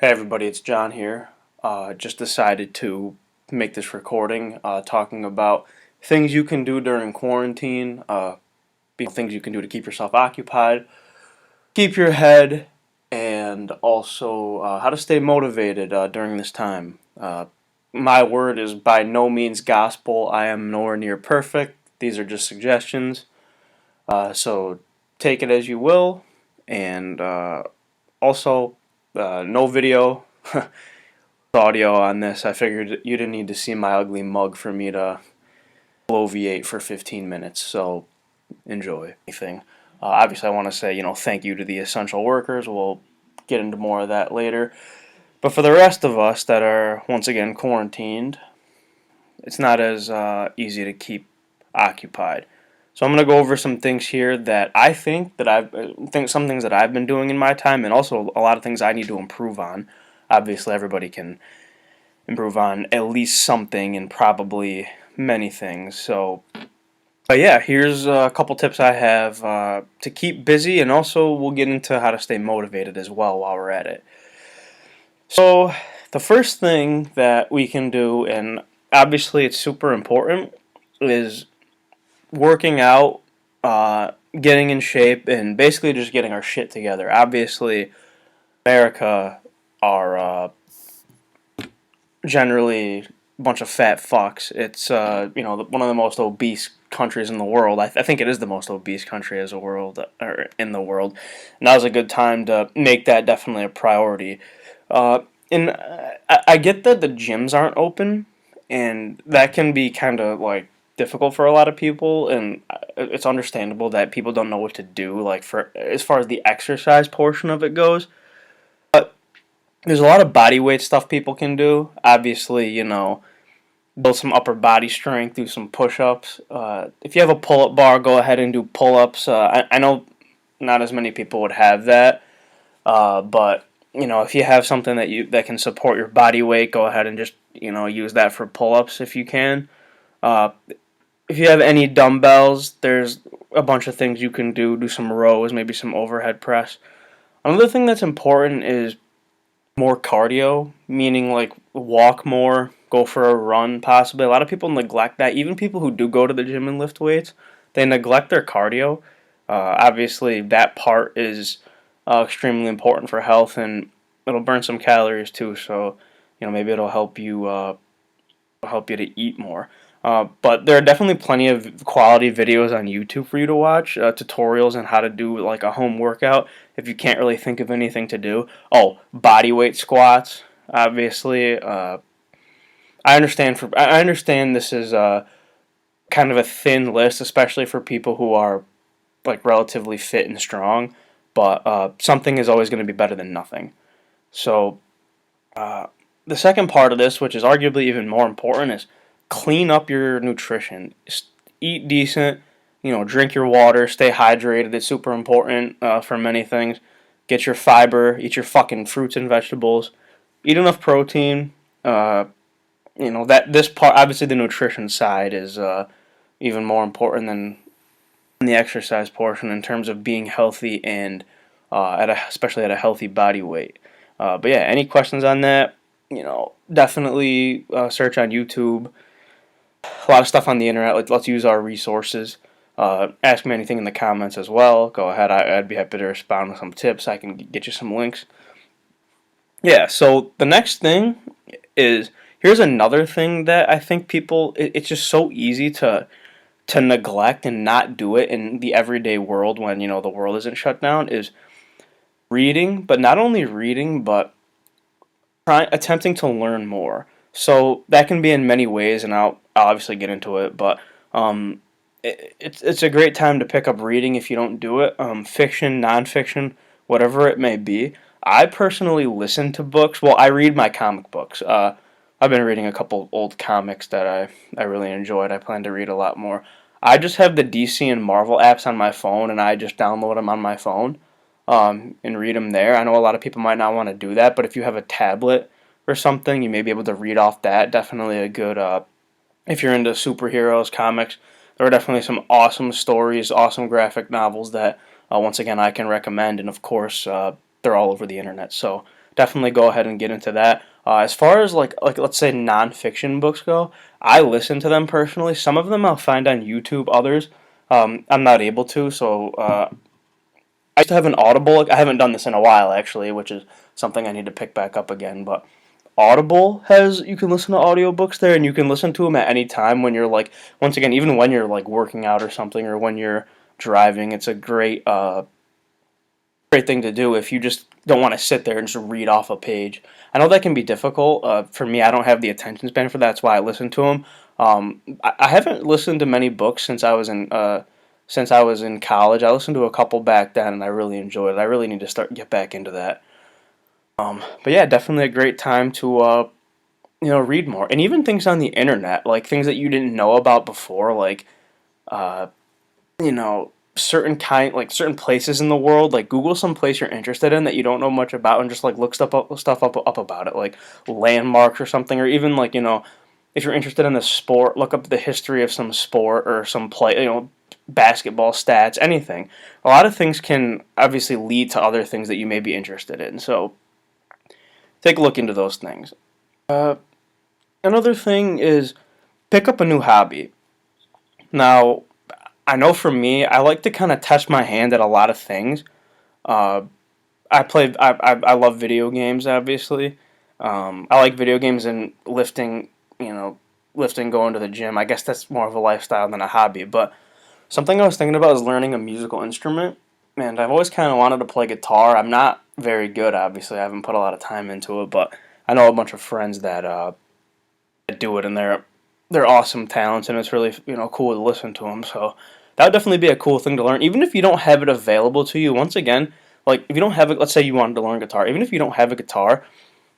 Hey everybody, it's John here. Just decided to make this recording talking about things you can do during quarantine, things you can do to keep yourself occupied, keep your head, and also how to stay motivated during this time. My word is by no means gospel. I am nowhere near perfect. These are just suggestions. So take it as you will, and also no video. Audio on this. I figured you didn't need to see my ugly mug for me to bloviate for 15 minutes, so enjoy. Obviously, I want to say, thank you to the essential workers. We'll get into more of that later. But for the rest of us that are, once again, quarantined, it's not as easy to keep occupied. So I'm going to go over some things here that I think that some things that I've been doing in my time, and also a lot of things I need to improve on. Obviously, everybody can improve on at least something and probably many things. So, but yeah, here's a couple tips I have to keep busy, and also we'll get into how to stay motivated as well while we're at it. So, the first thing that we can do, and obviously it's super important, is working out, getting in shape, and basically just getting our shit together. Obviously, America are generally a bunch of fat fucks. It's one of the most obese countries in the world. I think it is the most obese country as a world or in the world. Now's a good time to make that definitely a priority. And I get that the gyms aren't open, and that can be kind of like difficult for a lot of people, and it's understandable that people don't know what to do. Like for as far as the exercise portion of it goes. There's a lot of body weight stuff people can do. Obviously, build some upper body strength, do some push-ups. If you have a pull-up bar, go ahead and do pull-ups. I know not as many people would have that, but if you have something that can support your body weight, go ahead and just use that for pull-ups if you can. Uh, if you have any dumbbells, there's a bunch of things you can do. Do some rows, maybe some overhead press. Another thing that's important is more cardio, meaning like walk more, go for a run possibly. A lot of people neglect that. Even people who do go to the gym and lift weights, they neglect their cardio. Obviously, that part is extremely important for health, and it'll burn some calories too. So, maybe it'll help you to eat more. But there are definitely plenty of quality videos on YouTube for you to watch, tutorials on how to do like a home workout if you can't really think of anything to do. Oh, body weight squats, obviously. I understand this is kind of a thin list, especially for people who are like relatively fit and strong. But something is always going to be better than nothing. So the second part of this, which is arguably even more important, is clean up your nutrition. Eat decent, drink your water, stay hydrated. It's super important for many things. Get your fiber, eat your fucking fruits and vegetables, eat enough protein. That this part, obviously, the nutrition side is even more important than the exercise portion in terms of being healthy and especially at a healthy body weight. But yeah, any questions on that? Definitely search on YouTube. A lot of stuff on the internet. Let's use our resources. Ask me anything in the comments as well. Go ahead. I'd be happy to respond with some tips. I can get you some links. Yeah, so the next thing is here's another thing that I think it's just so easy to neglect and not do it in the everyday world when the world isn't shut down is reading, but not only reading, but attempting to learn more. So that can be in many ways, and I'll obviously get into it. But it's a great time to pick up reading if you don't do it. Fiction, nonfiction, whatever it may be. I personally listen to books. Well, I read my comic books. I've been reading a couple old comics that I really enjoyed. I plan to read a lot more. I just have the DC and Marvel apps on my phone, and I just download them on my phone and read them there. I know a lot of people might not want to do that, but if you have a tablet or something, you may be able to read off that. Definitely a good, if you're into superheroes, comics, there are definitely some awesome stories, awesome graphic novels that, once again, I can recommend. And of course, they're all over the internet. So definitely go ahead and get into that. As far as like let's say nonfiction books go, I listen to them personally. Some of them I'll find on YouTube. Others I'm not able to. So I used to have an Audible. I haven't done this in a while actually, which is something I need to pick back up again. But Audible has you can listen to audiobooks there, and you can listen to them at any time when you're like once again even when you're like working out or something or when you're driving. It's a great thing to do if you just don't want to sit there and just read off a page. I know that can be difficult. For me, I don't have the attention span for that. That's why I listen to them. I haven't listened to many books since I was in college. I listened to a couple back then, and I really enjoyed it. I really need to get back into that. But yeah, definitely a great time to read more, and even things on the internet, like things that you didn't know about before, like uh, certain places in the world. Like Google some place you're interested in that you don't know much about, and just like look stuff up about it, like landmarks or something, or even like if you're interested in a sport, look up the history of some sport or some play, basketball stats, anything. A lot of things can obviously lead to other things that you may be interested in. So take a look into those things. Uh, Another thing is pick up a new hobby. Now, I know for me, I like to kind of test my hand at a lot of things. Uh, I love video games, obviously. I like video games and lifting, lifting, going to the gym. I guess that's more of a lifestyle than a hobby. But something I was thinking about is learning a musical instrument. And I've always kind of wanted to play guitar. I'm not very good, obviously. I haven't put a lot of time into it, but I know a bunch of friends that do it, and they're awesome talents, and it's really cool to listen to them. So that would definitely be a cool thing to learn, even if you don't have it available to you. Once again, like if you don't have it, let's say you wanted to learn guitar, even if you don't have a guitar,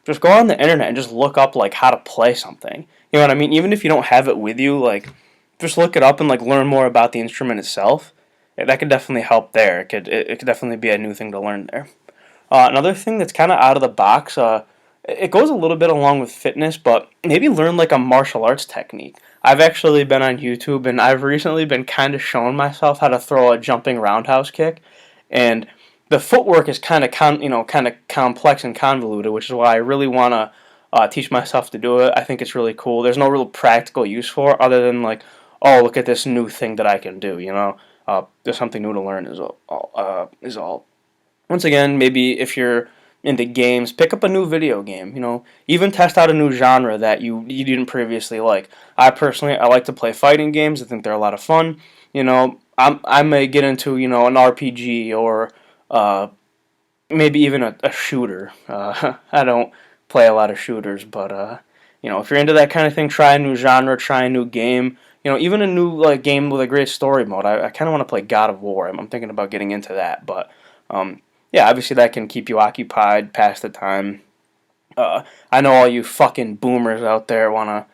just go on the internet and just look up like how to play something. You know what I mean? Even if you don't have it with you, like just look it up and like learn more about the instrument itself. That could definitely help there. It could definitely be a new thing to learn there. Another thing that's kind of out of the box. It goes a little bit along with fitness, but maybe learn like a martial arts technique. I've actually been on YouTube, and I've recently been kind of showing myself how to throw a jumping roundhouse kick, and the footwork is kind of complex and convoluted, which is why I really want to teach myself to do it. I think it's really cool. There's no real practical use for it other than like, oh, look at this new thing that I can do. There's something new to learn is all. Once again, maybe if you're into games, pick up a new video game. Even test out a new genre that you didn't previously like. I like to play fighting games. I think they're a lot of fun. I may get into an RPG or maybe even a shooter. I don't play a lot of shooters, but if you're into that kind of thing, try a new genre, try a new game. Even a new game with a great story mode. I kind of want to play God of War. I'm thinking about getting into that, but yeah, obviously that can keep you occupied, pass the time. I know all you fucking boomers out there wanna,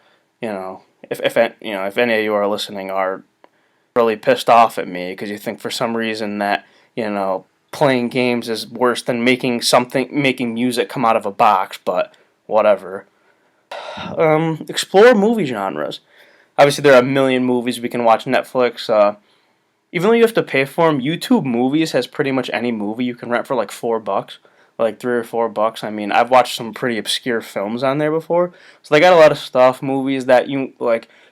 if any of you are listening are really pissed off at me because you think for some reason that playing games is worse than making music come out of a box, but whatever. Explore movie genres. Obviously, there are a million movies we can watch. Netflix. Even though you have to pay for them, YouTube Movies has pretty much any movie you can rent for like $4, like $3 or $4. I mean, I've watched some pretty obscure films on there before, so they got a lot of stuff, movies that you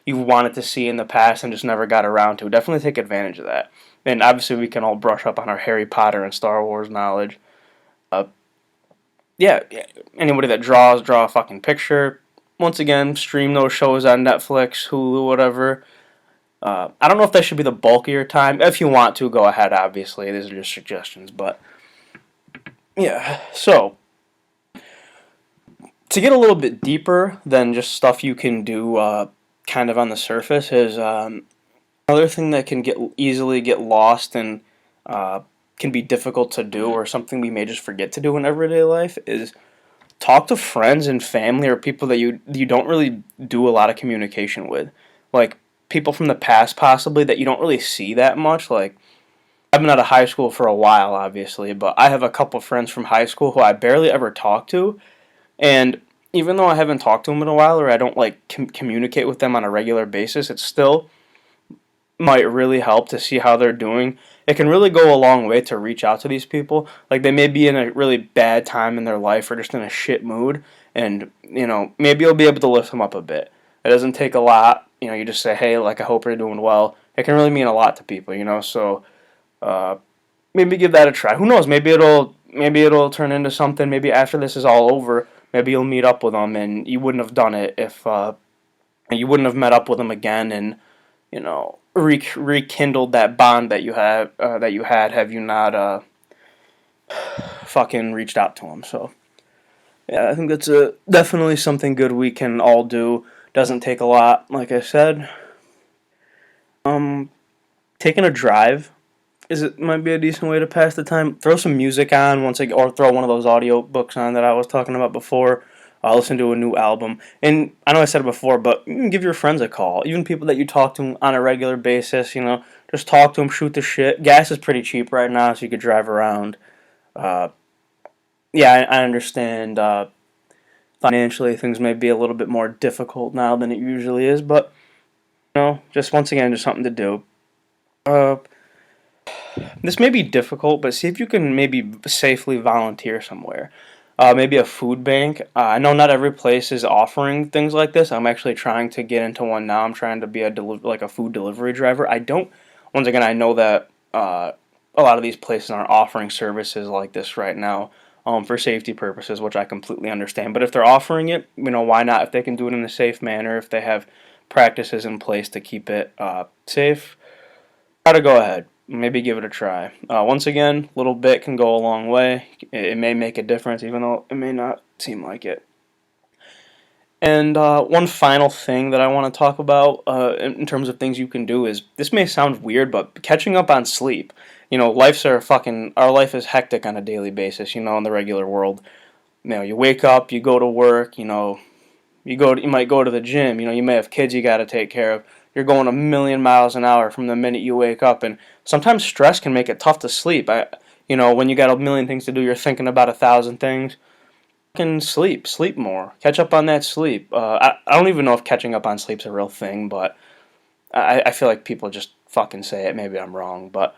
wanted to see in the past and just never got around to. Definitely take advantage of that. And obviously, we can all brush up on our Harry Potter and Star Wars knowledge. Uh, yeah, anybody that draw a fucking picture. Once again, stream those shows on Netflix, Hulu, whatever. I don't know if that should be the bulk of your time. If you want to, go ahead, obviously. These are just suggestions. But, yeah. So, to get a little bit deeper than just stuff you can do kind of on the surface is another thing that can easily get lost and can be difficult to do, or something we may just forget to do in everyday life, is talk to friends and family or people that you don't really do a lot of communication with. Like, people from the past possibly that you don't really see that much. Like, I've been out of high school for a while, obviously, but I have a couple friends from high school who I barely ever talk to, and even though I haven't talked to them in a while, or I don't communicate with them on a regular basis, it's still might really help to see how they're doing. It can really go a long way to reach out to these people. Like they may be in a really bad time in their life or just in a shit mood, and maybe you'll be able to lift them up a bit. It doesn't take a lot. You just say, hey, like I hope you're doing well. It can really mean a lot to people. So uh, maybe give that a try. Who knows? Maybe it'll turn into something. Maybe after this is all over, maybe you'll meet up with them, and you wouldn't have done it if you wouldn't have met up with them again, and rekindled that bond that you had have you not fucking reached out to them. So yeah, I think that's definitely something good we can all do. Doesn't take a lot, like I said. Um, Taking a drive might be a decent way to pass the time. Throw some music on once again, or throw one of those audio books on that I was talking about before. Listen to a new album, and I know I said it before, but you can give your friends a call, even people that you talk to on a regular basis. Just talk to them, shoot the shit. Gas is pretty cheap right now, so you could drive around. Uh, yeah, I understand. Financially, things may be a little bit more difficult now than it usually is, but just once again, just something to do. Uh, This may be difficult, but see if you can maybe safely volunteer somewhere. Maybe a food bank. I know not every place is offering things like this. I'm actually trying to get into one now. I'm trying to be like a food delivery driver. I don't. Once again, I know that a lot of these places aren't offering services like this right now for safety purposes, which I completely understand. But if they're offering it, why not? If they can do it in a safe manner, if they have practices in place to keep it safe, try to go ahead. Maybe give it a try. Once again, a little bit can go a long way. It may make a difference, even though it may not seem like it. And one final thing that I want to talk about in terms of things you can do is this may sound weird, but catching up on sleep. Our life is hectic on a daily basis. In the regular world, you wake up, you go to work. You might go to the gym. You may have kids you got to take care of. You're going a million miles an hour from the minute you wake up, and sometimes stress can make it tough to sleep. When you got a million things to do, you're thinking about 1,000 things. Can sleep more, catch up on that sleep. I don't even know if catching up on sleep's a real thing, but I feel like people just fucking say it. Maybe I'm wrong, but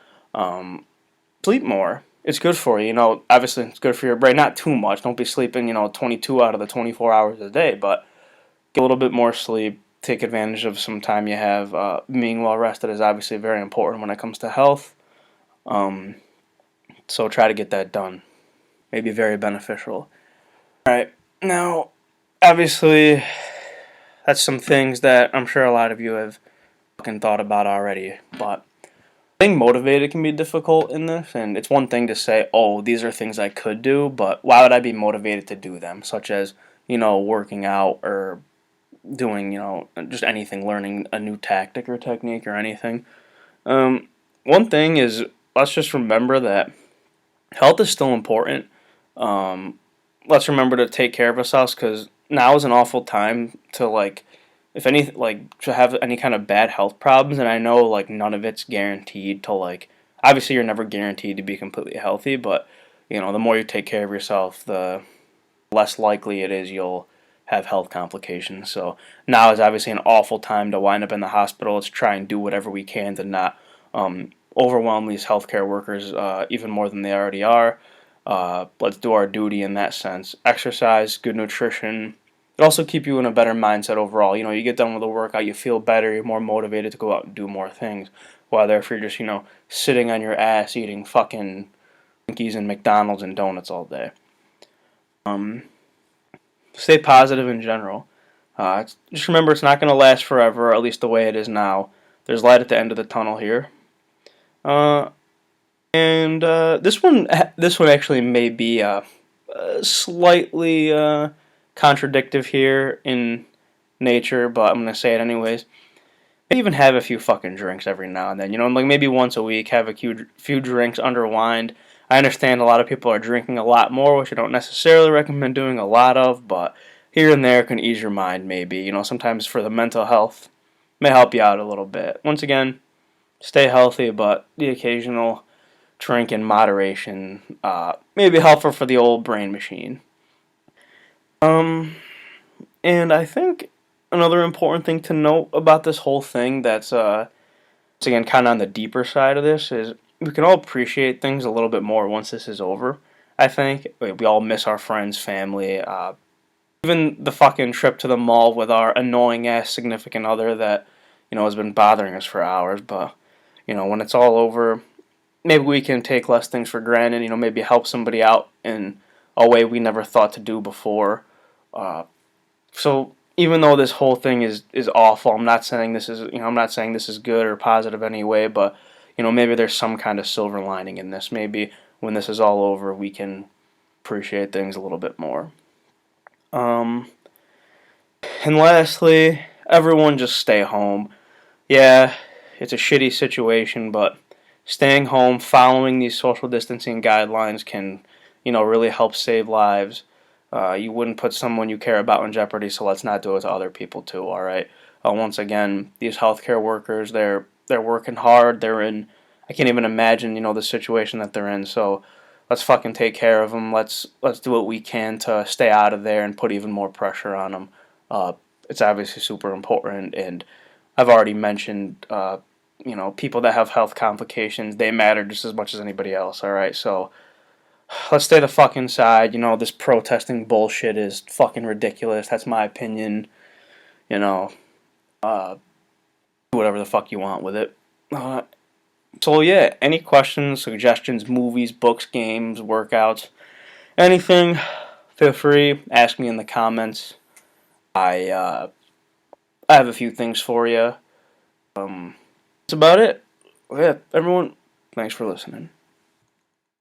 sleep more. It's good for you. Obviously it's good for your brain. Not too much. Don't be sleeping 22 out of the 24 hours a day, but get a little bit more sleep. Take advantage of some time you have. Being well rested is obviously very important when it comes to health. Um, so try to get that done. Maybe very beneficial. All right. Now, obviously, that's some things that I'm sure a lot of you have fucking thought about already. But being motivated can be difficult in this, and it's one thing to say, "Oh, these are things I could do," but why would I be motivated to do them? Such as working out or doing, just anything, learning a new tactic or technique or anything. One thing is, let's just remember that health is still important. Um, let's remember to take care of ourselves because now is an awful time to if any, to have any kind of bad health problems. And I know none of it's guaranteed to obviously you're never guaranteed to be completely healthy, but the more you take care of yourself, the less likely it is you'll have health complications. So now is obviously an awful time to wind up in the hospital. Let's try and do whatever we can to not overwhelm these healthcare workers even more than they already are. Let's do our duty in that sense. Exercise, good nutrition. It also keep you in a better mindset overall. You get done with the workout, you feel better, you're more motivated to go out and do more things. Whether if you're just sitting on your ass eating fucking Twinkies and McDonald's and donuts all day. Um, Stay positive in general. Just remember, it's not going to last forever, or at least the way it is now. There's light at the end of the tunnel here. Uh, and this one actually may be slightly contradictive here in nature, but I'm going to say it anyways. Maybe even have a few fucking drinks every now and then. Maybe once a week, have a few drinks, unwind. I understand a lot of people are drinking a lot more, which I don't necessarily recommend doing a lot of, but here and there can ease your mind maybe. Sometimes for the mental health, may help you out a little bit. Once again, stay healthy, but the occasional drink in moderation may be helpful for the old brain machine. Um, and I think another important thing to note about this whole thing that's once again, kind of on the deeper side of this, is we can all appreciate things a little bit more once this is over. I think we all miss our friends, family, even the fucking trip to the mall with our annoying ass significant other that has been bothering us for hours. But when it's all over, maybe we can take less things for granted. Maybe help somebody out in a way we never thought to do before. So even though this whole thing is awful, I'm not saying this is I'm not saying this is good or positive anyway, but maybe there's some kind of silver lining in this. Maybe when this is all over, we can appreciate things a little bit more. Um, and lastly, everyone just stay home. Yeah, it's a shitty situation, but staying home, following these social distancing guidelines can, really help save lives. You wouldn't put someone you care about in jeopardy, so let's not do it to other people too. All right. Once again, these healthcare workers, they're working hard. They're in. I can't even imagine, the situation that they're in. So let's fucking take care of them. Let's do what we can to stay out of there and put even more pressure on them. Uh, it's obviously super important, and I've already mentioned, people that have health complications, they matter just as much as anybody else, all right? So let's stay the fuck inside. This protesting bullshit is fucking ridiculous. That's my opinion. You know, do whatever the fuck you want with it. So, yeah, any questions, suggestions, movies, books, games, workouts, anything, feel free. Ask me in the comments. I have a few things for you. That's about it. Yeah, everyone, thanks for listening.